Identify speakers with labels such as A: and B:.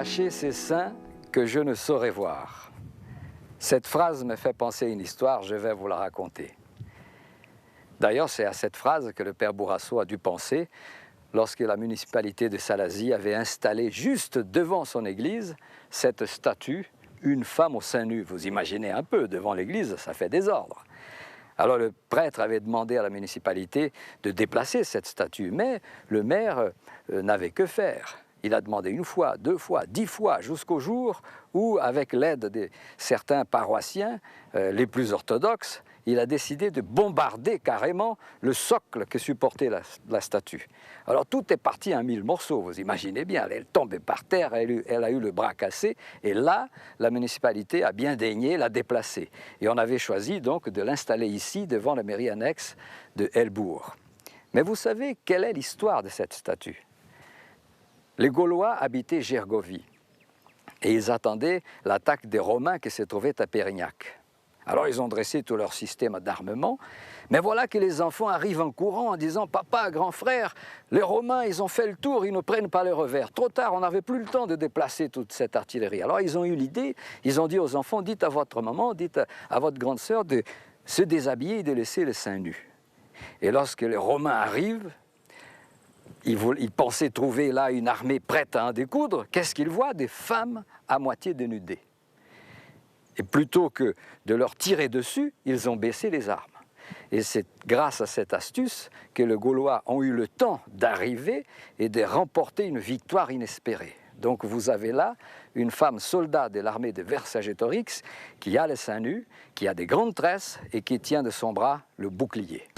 A: cacher ses seins que je ne saurais voir. Cette phrase me fait penser à une histoire, je vais vous la raconter. D'ailleurs, c'est à cette phrase que le père Bourrasso a dû penser lorsque la municipalité de Salazie avait installé juste devant son église cette statue, une femme au sein nu. Vous imaginez un peu, devant l'église, ça fait désordre. Alors le prêtre avait demandé à la municipalité de déplacer cette statue, mais le maire n'avait que faire. Il a demandé 1 fois, 2 fois, 10 fois, jusqu'au jour où, avec l'aide de certains paroissiens les plus orthodoxes, il a décidé de bombarder carrément le socle que supportait la statue. Alors tout est parti en 1000 morceaux, vous imaginez bien, elle est tombée par terre, elle a eu le bras cassé, et là, la municipalité a bien daigné la déplacer. Et on avait choisi donc de l'installer ici, devant la mairie annexe de Helbourg. Mais vous savez quelle est l'histoire de cette statue? Les Gaulois habitaient Gergovie et ils attendaient l'attaque des Romains qui se trouvaient à Pérignac. Alors ils ont dressé tout leur système d'armement, mais voilà que les enfants arrivent en courant en disant « Papa, grand frère, les Romains, ils ont fait le tour, ils ne prennent pas le revers. Trop tard, on n'avait plus le temps de déplacer toute cette artillerie. » Alors ils ont eu l'idée, ils ont dit aux enfants « Dites à votre maman, dites à votre grande sœur de se déshabiller et de laisser les seins nus. » Et lorsque les Romains arrivent, ils pensaient trouver là une armée prête à en découdre. Qu'est-ce qu'ils voient? Des femmes à moitié dénudées. Et plutôt que de leur tirer dessus, ils ont baissé les armes. Et c'est grâce à cette astuce que les Gaulois ont eu le temps d'arriver et de remporter une victoire inespérée. Donc vous avez là une femme soldat de l'armée de Vercingétorix qui a les seins nus, qui a des grandes tresses et qui tient de son bras le bouclier.